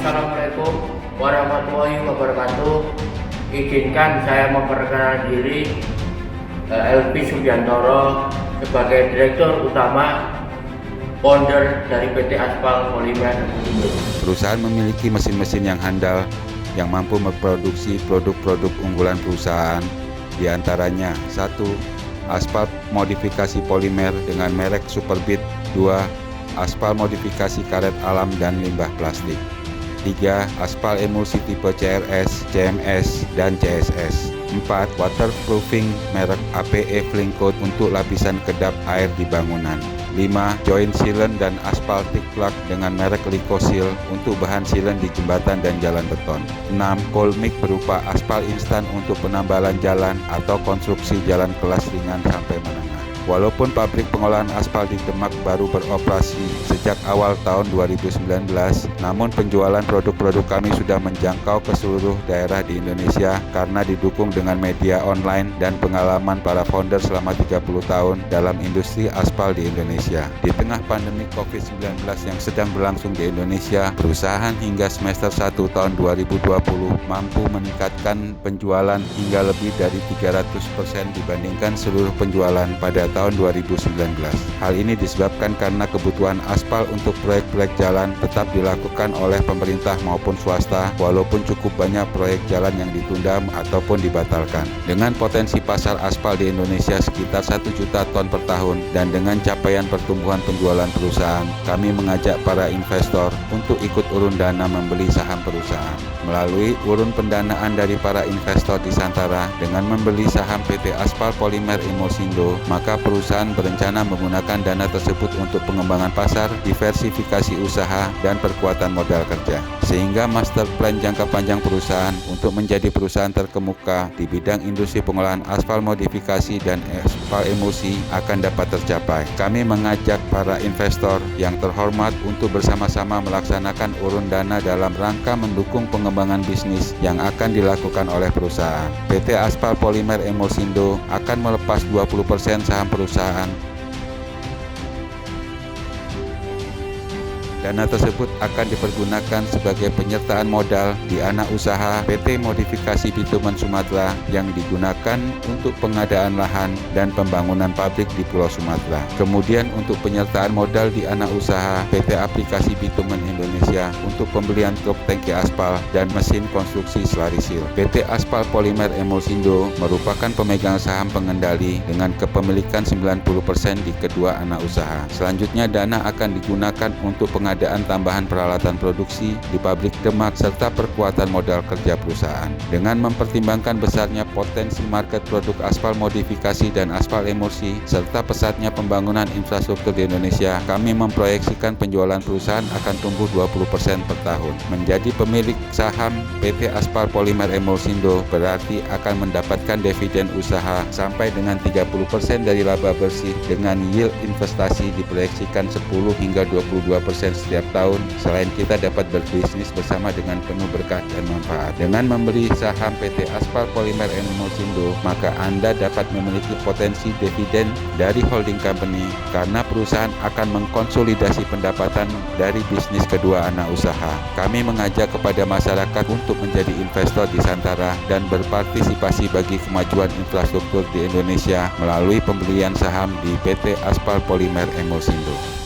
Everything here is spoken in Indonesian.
Assalamualaikum warahmatullahi wabarakatuh. Izinkan saya memperkenalkan diri, Elvi Subiantoro, sebagai Direktur Utama Founder dari PT Aspal Polimer. Perusahaan memiliki mesin-mesin yang handal yang mampu memproduksi produk-produk unggulan perusahaan, diantaranya 1. Aspal modifikasi polimer dengan merek Superbit. 2. Aspal modifikasi karet alam dan limbah plastik. 3. Aspal emulsi tipe CRS, CMS, dan CSS. 4. Waterproofing merek APE Fling Coat untuk lapisan kedap air di bangunan. 5. Joint sealant dan aspal thick plug dengan merek Licosil untuk bahan sealant di jembatan dan jalan beton. 6. Cold mix berupa aspal instan untuk penambalan jalan atau konstruksi jalan kelas ringan sampai menengah. Walaupun pabrik pengolahan aspal di Demak baru beroperasi sejak awal tahun 2019, namun penjualan produk-produk kami sudah menjangkau ke seluruh daerah di Indonesia karena didukung dengan media online dan pengalaman para founder selama 30 tahun dalam industri aspal di Indonesia. Di tengah pandemi COVID-19 yang sedang berlangsung di Indonesia, perusahaan hingga semester 1 tahun 2020 mampu meningkatkan penjualan hingga lebih dari 300% dibandingkan seluruh penjualan pada tahun 2019. Hal ini disebabkan karena kebutuhan aspal untuk proyek-proyek jalan tetap dilakukan oleh pemerintah maupun swasta, walaupun cukup banyak proyek jalan yang ditunda ataupun dibatalkan. Dengan potensi pasar aspal di Indonesia sekitar 1 juta ton per tahun dan dengan capaian pertumbuhan penjualan perusahaan, kami mengajak para investor untuk ikut urun dana membeli saham perusahaan. Melalui urun pendanaan dari para investor di Santara dengan membeli saham PT Aspal Polimer Emulsindo, maka perusahaan berencana menggunakan dana tersebut untuk pengembangan pasar, diversifikasi usaha, dan perkuatan modal kerja. Sehingga master plan jangka panjang perusahaan untuk menjadi perusahaan terkemuka di bidang industri pengolahan aspal modifikasi dan aspal emulsi akan dapat tercapai. Kami mengajak para investor yang terhormat untuk bersama-sama melaksanakan urun dana dalam rangka mendukung pengembangan bisnis yang akan dilakukan oleh perusahaan. PT Aspal Polimer Emulsindo akan melepas 20% saham perusahaan. Dana tersebut akan dipergunakan sebagai penyertaan modal di anak usaha PT Modifikasi Bitumen Sumatera yang digunakan untuk pengadaan lahan dan pembangunan pabrik di Pulau Sumatera. Kemudian untuk penyertaan modal di anak usaha PT Aplikasi Bitumen Indonesia untuk pembelian truk tangki aspal dan mesin konstruksi Slarisil. PT Aspal Polimer Emulsindo merupakan pemegang saham pengendali dengan kepemilikan 90% di kedua anak usaha. Selanjutnya dana akan digunakan untuk pengadaan tambahan peralatan produksi di pabrik Demak serta perkuatan modal kerja perusahaan. Dengan mempertimbangkan besarnya potensi market produk aspal modifikasi dan aspal emulsi serta pesatnya pembangunan infrastruktur di Indonesia, kami memproyeksikan penjualan perusahaan akan tumbuh 20% per tahun. Menjadi pemilik saham PT Aspal Polimer Emulsindo berarti akan mendapatkan dividen usaha sampai dengan 30% dari laba bersih dengan yield investasi diproyeksikan 10 hingga 22% setiap tahun. Selain kita dapat berbisnis bersama dengan penuh berkah dan manfaat. Dengan membeli saham PT Aspal Polimer Emulsindo, maka Anda dapat memiliki potensi dividen dari holding company karena perusahaan akan mengkonsolidasi pendapatan dari bisnis kedua anak usaha. Kami mengajak kepada masyarakat untuk menjadi investor di Santara dan berpartisipasi bagi kemajuan infrastruktur di Indonesia melalui pembelian saham di PT Aspal Polimer Emulsindo.